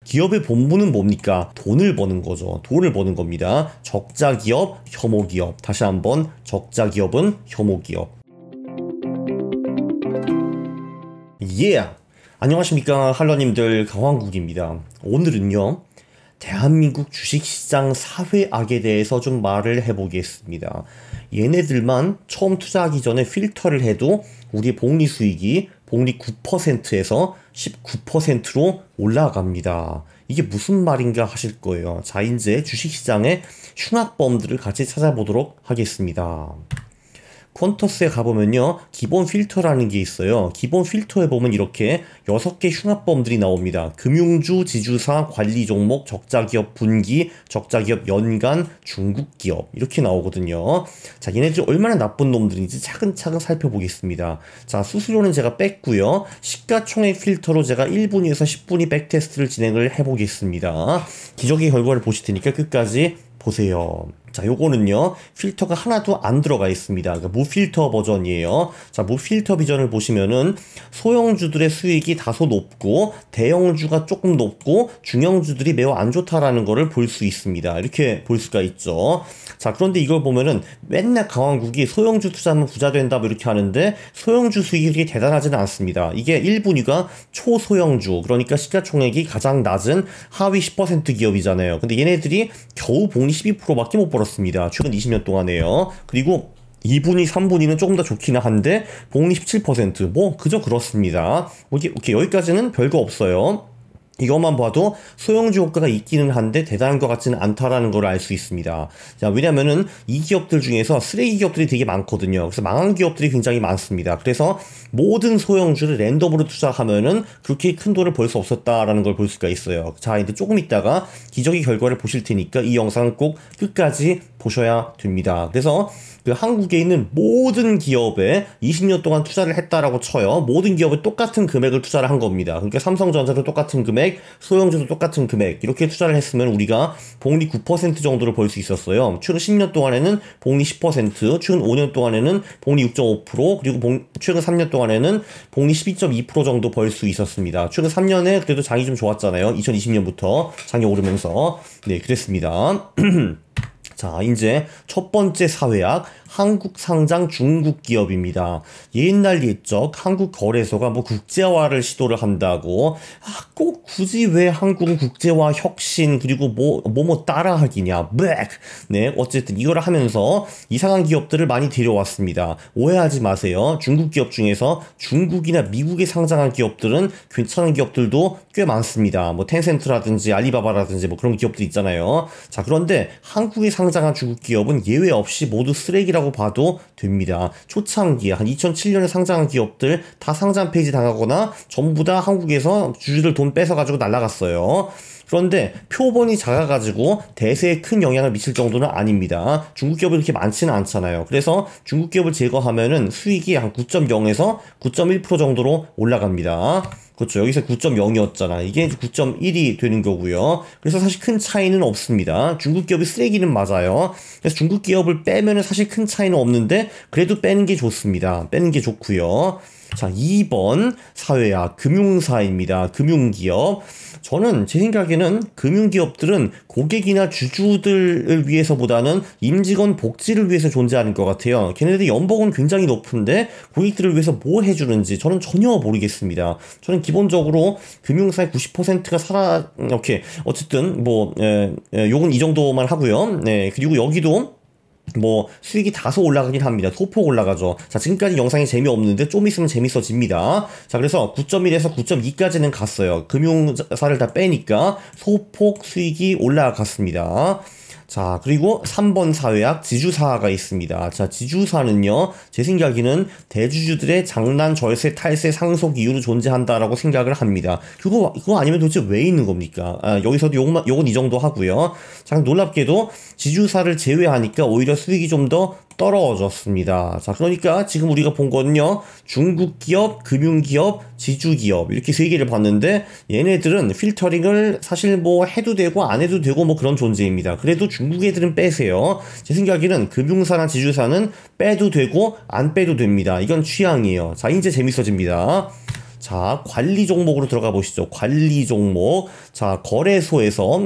기업의 본분은 뭡니까? 돈을 버는 거죠. 돈을 버는 겁니다. 적자 기업, 혐오 기업. 다시 한번 적자 기업은 혐오 기업. 예! 안녕하십니까 할러님들, 강황국입니다. 오늘은요 대한민국 주식시장 사회악에 대해서 좀 말을 해보겠습니다. 얘네들만 처음 투자하기 전에 필터를 해도 우리 복리수익이 복리 9%에서 19%로 올라갑니다. 이게 무슨 말인가 하실 거예요. 자, 이제 주식시장의 흉악범들을 같이 찾아보도록 하겠습니다. 퀀터스에 가보면요 기본 필터라는 게 있어요. 기본 필터에 보면 이렇게 6개 흉악범들이 나옵니다. 금융주, 지주사, 관리종목, 적자기업 분기, 적자기업 연간, 중국기업 이렇게 나오거든요. 자, 얘네들 얼마나 나쁜 놈들인지 차근차근 살펴보겠습니다. 자, 수수료는 제가 뺐고요. 시가총액 필터로 제가 1분위에서 10분위 백테스트를 진행을 해보겠습니다. 기적의 결과를 보실 테니까 끝까지 보세요. 자, 요거는요 필터가 하나도 안 들어가 있습니다. 그러니까 무필터 버전이에요. 자, 무필터 비전을 보시면은 소형주들의 수익이 다소 높고 대형주가 조금 높고 중형주들이 매우 안 좋다라는 거를 볼 수 있습니다. 이렇게 볼 수가 있죠. 자, 그런데 이걸 보면은 맨날 강황국이 소형주 투자하면 부자 된다 뭐 이렇게 하는데 소형주 수익이 그렇게 대단하지는 않습니다. 이게 1분위가 초소형주, 그러니까 시가총액이 가장 낮은 하위 10% 기업이잖아요. 근데 얘네들이 겨우 복리 12%밖에 못 벌었습니다. 최근 20년 동안에요. 그리고 2분위, 3분위는 조금 더 좋기는 한데 복리 17%, 뭐 그저 그렇습니다. 오케이, 여기까지는 별거 없어요. 이것만 봐도 소형주 효과가 있기는 한데 대단한 것 같지는 않다라는 걸 알 수 있습니다. 자, 왜냐면은 이 기업들 중에서 쓰레기 기업들이 되게 많거든요. 그래서 망한 기업들이 굉장히 많습니다. 그래서 모든 소형주를 랜덤으로 투자하면은 그렇게 큰 돈을 벌 수 없었다라는 걸 볼 수가 있어요. 자, 이제 조금 있다가 기적의 결과를 보실 테니까 이 영상은 꼭 끝까지 보셔야 됩니다. 그래서 그 한국에 있는 모든 기업에 20년 동안 투자를 했다라고 쳐요. 모든 기업에 똑같은 금액을 투자를 한 겁니다. 그러니까 삼성전자도 똑같은 금액, 소형주도 똑같은 금액 이렇게 투자를 했으면 우리가 복리 9% 정도를 벌 수 있었어요. 최근 10년 동안에는 복리 10%, 최근 5년 동안에는 복리 6.5%, 그리고 최근 3년 동안에는 복리 12.2% 정도 벌 수 있었습니다. 최근 3년에 그래도 장이 좀 좋았잖아요. 2020년부터 장이 오르면서. 네, 그랬습니다. 자, 이제 첫 번째 사회악, 한국 상장 중국 기업입니다. 옛날 옛적 한국 거래소가 뭐 국제화를 시도를 한다고, 꼭 굳이 왜 한국은 국제화 혁신 그리고 뭐 따라하기냐, 네, 어쨌든 이거를 하면서 이상한 기업들을 많이 데려왔습니다. 오해하지 마세요. 중국 기업 중에서 중국이나 미국에 상장한 기업들은 괜찮은 기업들도 꽤 많습니다. 뭐 텐센트라든지 알리바바라든지 뭐 그런 기업들 있잖아요. 자, 그런데 한국에 상장한 중국 기업은 예외 없이 모두 쓰레기라고 봐도 됩니다. 초창기에 한 2007년에 상장한 기업들 다 상장 폐지 당하거나 전부 다 한국에서 주주들 돈 뺏어가지고 날아갔어요. 그런데 표본이 작아가지고 대세에 큰 영향을 미칠 정도는 아닙니다. 중국 기업이 그렇게 많지는 않잖아요. 그래서 중국 기업을 제거하면은 수익이 한 9.0에서 9.1% 정도로 올라갑니다. 그렇죠. 여기서 9.0이었잖아. 이게 9.1이 되는 거고요. 그래서 사실 큰 차이는 없습니다. 중국 기업이 쓰레기는 맞아요. 그래서 중국 기업을 빼면은 사실 큰 차이는 없는데 그래도 빼는 게 좋습니다. 빼는 게 좋고요. 자, 2번 사회악 금융사입니다. 금융기업. 저는 제 생각에는 금융기업들은 고객이나 주주들을 위해서보다는 임직원 복지를 위해서 존재하는 것 같아요. 걔네들 연봉은 굉장히 높은데 고객들을 위해서 뭐 해주는지 저는 전혀 모르겠습니다. 저는 기본적으로 금융사의 90%가 이렇게 어쨌든 요건 이 정도만 하고요. 네, 그리고 여기도 뭐 수익이 다소 올라가긴 합니다. 소폭 올라가죠. 자, 지금까지 영상이 재미없는데 좀 있으면 재밌어집니다. 자, 그래서 9.1에서 9.2까지는 갔어요. 금융사를 다 빼니까 소폭 수익이 올라갔습니다. 자, 그리고 3번 사회악 지주사가 있습니다. 자, 지주사는요 제 생각에는 대주주들의 장난, 절세, 탈세, 상속 이유로 존재한다라고 생각을 합니다. 그거 아니면 도대체 왜 있는 겁니까? 여기서도 요건 이 정도 하고요. 자, 놀랍게도 지주사를 제외하니까 오히려 수익이 좀 더 떨어졌습니다. 자, 그러니까 지금 우리가 본 거는요 중국 기업, 금융 기업, 지주 기업 이렇게 세 개를 봤는데 얘네들은 필터링을 사실 뭐 해도 되고 안 해도 되고 뭐 그런 존재입니다. 그래도 중국 애들은 빼세요. 제 생각에는 금융사나 지주사는 빼도 되고 안 빼도 됩니다. 이건 취향이에요. 자, 이제 재밌어집니다. 자, 관리 종목으로 들어가 보시죠. 관리 종목. 자, 거래소에서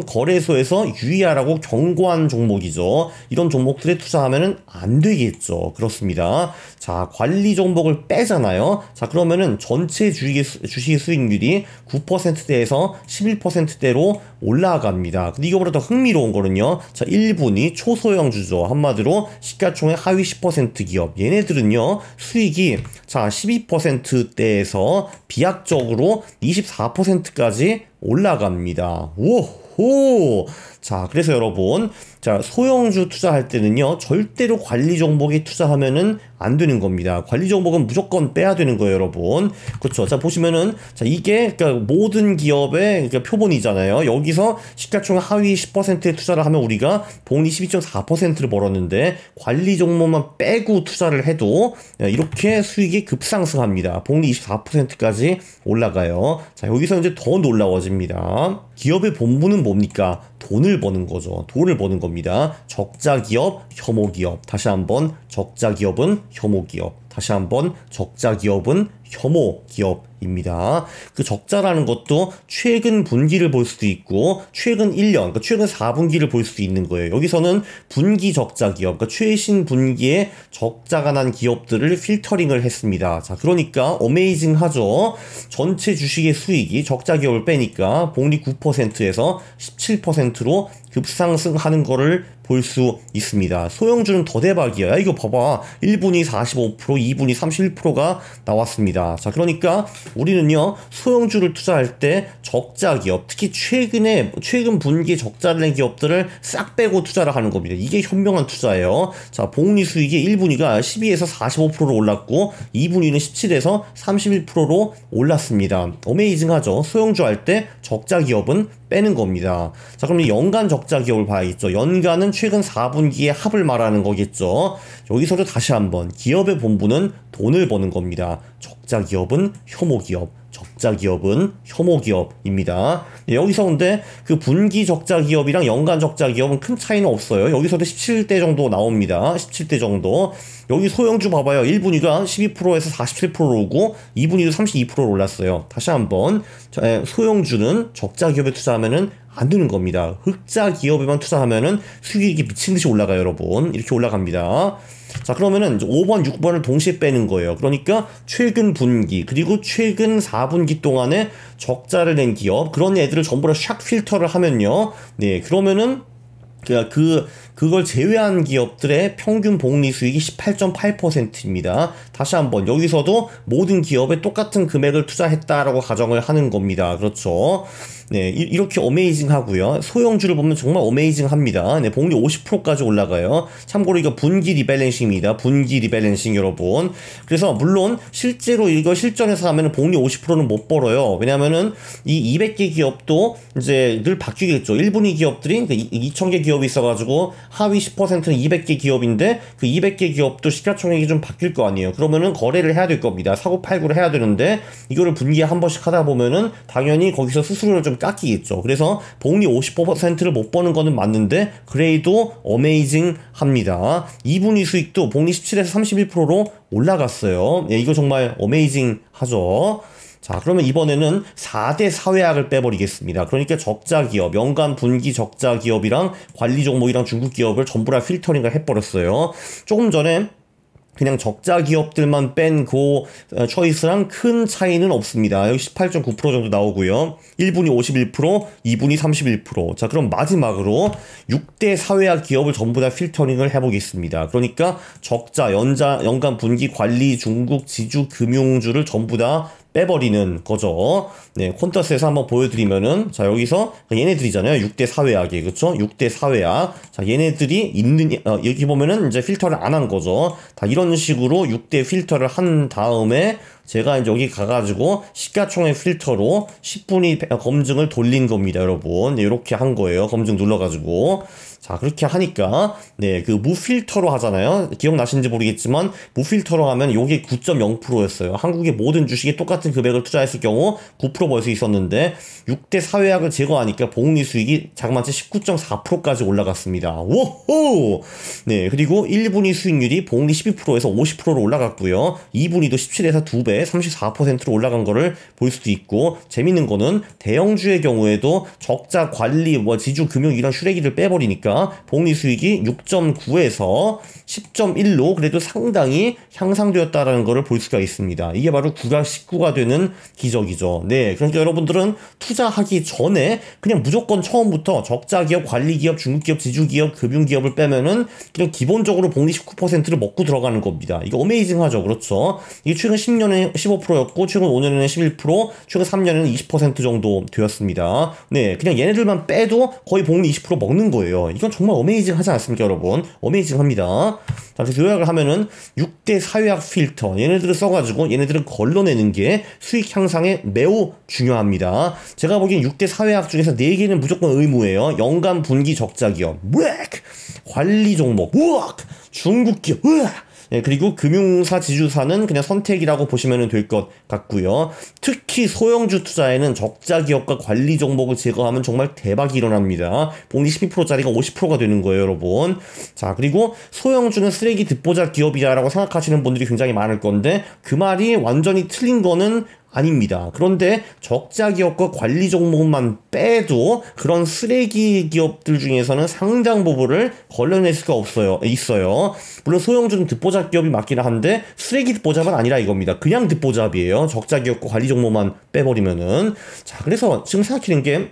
유의하라고 경고한 종목이죠. 이런 종목들에 투자하면은 안 되겠죠. 그렇습니다. 자, 관리 종목을 빼잖아요. 자, 그러면은 전체 주식의 수익률이 9%대에서 11%대로 올라갑니다. 근데 이거보다 더 흥미로운 거는요. 자, 1분위 초소형주죠. 한마디로 시가총액 하위 10% 기업. 얘네들은요. 수익이 자, 12%대에서 비약적으로 24%까지 올라갑니다. 오호! 자, 그래서 여러분, 자, 소형주 투자할 때는요, 절대로 관리 종목에 투자하면은 안 되는 겁니다. 관리 종목은 무조건 빼야 되는 거예요, 여러분. 그렇죠. 자, 보시면은, 자, 이게, 그러니까 모든 기업의 그러니까 표본이잖아요. 여기서 시가총액 하위 10%에 투자를 하면 우리가 복리 12.4%를 벌었는데, 관리 종목만 빼고 투자를 해도, 이렇게 수익이 급상승합니다. 복리 24%까지 올라가요. 자, 여기서 이제 더 놀라워집니다. 기업의 본분은 뭡니까? 돈을 버는 거죠. 돈을 버는 겁니다. 적자 기업, 혐오 기업. 다시 한번 적자 기업은 혐오 기업. 다시 한번 적자 기업은 혐오 기업입니다. 그 적자라는 것도 최근 분기를 볼 수도 있고 최근 1년, 그러니까 최근 4분기를 볼 수도 있는 거예요. 여기서는 분기 적자 기업, 그러니까 최신 분기에 적자가 난 기업들을 필터링을 했습니다. 자, 그러니까 어메이징하죠. 전체 주식의 수익이 적자 기업을 빼니까 복리 9%에서 17%로 급상승하는 거를 볼 수 있습니다. 소형주는 더 대박이야. 야, 이거 봐봐. 1분이 45%, 2분이 31%가 나왔습니다. 자, 그러니까 우리는요, 소형주를 투자할 때 적자 기업, 특히 최근 분기에 적자를 낸 기업들을 싹 빼고 투자를 하는 겁니다. 이게 현명한 투자예요. 자, 복리 수익이 1분위가 12에서 45%로 올랐고, 2분위는 17에서 31%로 올랐습니다. 어메이징하죠. 소형주 할 때 적자 기업은 빼는 겁니다. 자, 그럼 연간 적자 기업을 봐야겠죠. 연간은 최근 4분기의 합을 말하는 거겠죠. 여기서도 다시 한번 기업의 본분은 돈을 버는 겁니다. 적자 기업은 혐오 기업, 적자 기업은 혐오 기업입니다. 여기서 근데 그 분기 적자 기업이랑 연간 적자 기업은 큰 차이는 없어요. 여기서도 17대 정도 나옵니다. 17대 정도. 여기 소형주 봐봐요. 1분위가 12%에서 47%로 오고 2분위도 32%로 올랐어요. 다시 한번 소형주는 적자 기업에 투자하면은 안 되는 겁니다. 흑자 기업에만 투자하면은 수익이 미친 듯이 올라가요, 여러분. 이렇게 올라갑니다. 자, 그러면은 5번, 6번을 동시에 빼는 거예요. 그러니까 최근 분기 그리고 최근 4분기 동안에 적자를 낸 기업, 그런 애들을 전부 다 샥 필터를 하면요. 네, 그러면은 그걸 제외한 기업들의 평균 복리 수익이 18.8%입니다. 다시 한번 여기서도 모든 기업에 똑같은 금액을 투자했다라고 가정을 하는 겁니다. 그렇죠. 네, 이렇게 어메이징 하고요. 소형주를 보면 정말 어메이징 합니다. 네, 복리 50%까지 올라가요. 참고로 이거 분기 리밸런싱입니다. 분기 리밸런싱 여러분. 그래서 물론 실제로 이거 실전에서 하면은 복리 50%는 못 벌어요. 왜냐면은 이 200개 기업도 이제 늘 바뀌겠죠. 1분위 기업들이 2,000개 기업이 있어가지고 하위 10%는 200개 기업인데 그 200개 기업도 시가총액이 좀 바뀔 거 아니에요. 그러면은 거래를 해야 될 겁니다. 사고팔고를 해야 되는데 이거를 분기에 한 번씩 하다 보면은 당연히 거기서 수수료를 좀 깎이겠죠. 그래서 복리 50%를 못 버는 거는 맞는데 그래도 어메이징 합니다. 2분위 수익도 복리 17에서 31%로 올라갔어요. 예, 이거 정말 어메이징 하죠. 자, 그러면 이번에는 4대 사회학을 빼버리겠습니다. 그러니까 적자 기업, 연간 분기 적자 기업이랑 관리 종목이랑 중국 기업을 전부 다 필터링을 해버렸어요. 조금 전에 그냥 적자 기업들만 뺀 그 초이스랑 큰 차이는 없습니다. 여기 18.9% 정도 나오고요. 1분이 51%, 2분이 31%. 자, 그럼 마지막으로 6대 사회학 기업을 전부 다 필터링을 해보겠습니다. 그러니까 적자, 연간 분기 관리 중국 지주 금융주를 전부 다 빼버리는 거죠. 네, 콘터스에서 한번 보여드리면은, 자, 여기서 얘네들이잖아요. 6대 사회학이, 그쵸? 6대 사회학. 자, 얘네들이 여기 보면은 이제 필터를 안 한 거죠. 다 이런 식으로 6대 필터를 한 다음에 제가 이제 여기 가가지고 시가총액 필터로 10분위 검증을 돌린 겁니다, 여러분. 네, 이렇게 한 거예요. 검증 눌러가지고. 자, 그렇게 하니까 네, 그 무필터로 하잖아요. 기억나시는지 모르겠지만 무필터로 하면 요게 9.0%였어요. 한국의 모든 주식에 똑같은 금액을 투자했을 경우 9% 벌 수 있었는데 6대 사회학을 제거하니까 복리 수익이 자그마치 19.4%까지 올라갔습니다. 오호! 네, 그리고 1분위 수익률이 복리 12%에서 50%로 올라갔고요. 2분위도 17에서 2배, 34%로 올라간 거를 볼 수도 있고, 재밌는 거는 대형주의 경우에도 적자 관리, 지주 금융 이런 슈레기를 빼버리니까 복리 수익이 6.9에서 10.1로 그래도 상당히 향상되었다라는 것을 볼 수가 있습니다. 이게 바로 구가 19가 되는 기적이죠. 네, 그러니까 여러분들은 투자하기 전에 그냥 무조건 처음부터 적자기업, 관리기업, 중국기업, 지주기업, 금융기업을 빼면은 그냥 기본적으로 복리 19%를 먹고 들어가는 겁니다. 이거 어메이징하죠. 그렇죠? 이게 최근 10년에 15%였고 최근 5년에는 11%, 최근 3년에는 20% 정도 되었습니다. 네, 그냥 얘네들만 빼도 거의 복리 20% 먹는 거예요. 이건 정말 어메이징 하지 않습니까, 여러분? 어메이징 합니다. 자, 그래서 요약을 하면은 6대 사회학 필터, 얘네들을 써가지고 얘네들을 걸러내는 게 수익 향상에 매우 중요합니다. 제가 보기엔 6대 사회학 중에서 4개는 무조건 의무예요. 연간 분기 적자 기업, 관리 종목, 중국 기업, 네, 그리고 금융사, 지주사는 그냥 선택이라고 보시면 될 것 같고요. 특히 소형주 투자에는 적자 기업과 관리 종목을 제거하면 정말 대박이 일어납니다. 복리 12%짜리가 50%가 되는 거예요, 여러분. 자, 그리고 소형주는 쓰레기 듣보잡 기업이다라고 생각하시는 분들이 굉장히 많을 건데 그 말이 완전히 틀린 거는 아닙니다. 그런데 적자 기업과 관리 종목만 빼도 그런 쓰레기 기업들 중에서는 상당 부분을 걸러낼 수가 있어요. 물론 소형주는 듣보잡 기업이 맞긴 한데 쓰레기 듣보잡은 아니라 이겁니다. 그냥 듣보잡이에요. 적자 기업과 관리 종목만 빼버리면은. 자, 그래서 지금 생각하는 게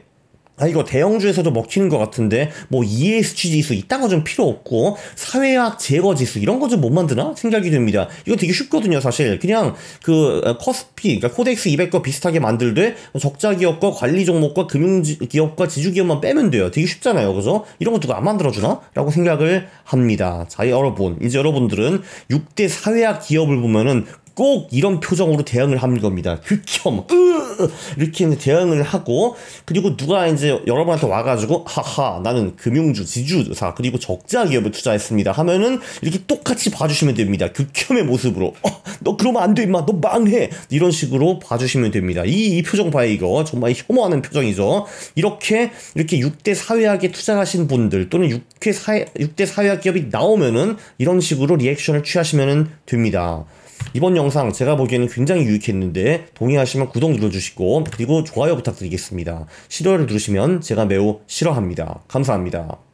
이거 대형주에서도 먹히는 것 같은데 뭐 ESG 지수 이딴 거 좀 필요 없고 사회학 제거 지수 이런 거 좀 못 만드나 생각이 듭니다. 이거 되게 쉽거든요. 사실 그냥 그 코스피, 그러니까 코덱스 200거 비슷하게 만들되 적자 기업과 관리 종목과 금융 기업과 지주 기업만 빼면 돼요. 되게 쉽잖아요. 그죠? 이런 거 누가 안 만들어주나? 라고 생각을 합니다. 자, 여러분, 이제 여러분들은 6대 사회학 기업을 보면은 꼭 이런 표정으로 대응을 하는 겁니다. 극혐, 이렇게 대응을 하고, 그리고 누가 이제 여러분한테 와가지고, 하하, 나는 금융주, 지주사, 그리고 적자 기업을 투자했습니다. 하면은 이렇게 똑같이 봐주시면 됩니다. 극혐의 모습으로. 너 그러면 안 돼, 임마. 너 망해. 이런 식으로 봐주시면 됩니다. 이 표정 봐요, 이거. 정말 혐오하는 표정이죠. 이렇게 6대 사회학에 투자하신 분들, 또는 6대 사회학 기업이 나오면은 이런 식으로 리액션을 취하시면 됩니다. 이번 영상 제가 보기에는 굉장히 유익했는데 동의하시면 구독 눌러주시고 그리고 좋아요 부탁드리겠습니다. 싫어요를 누르시면 제가 매우 싫어합니다. 감사합니다.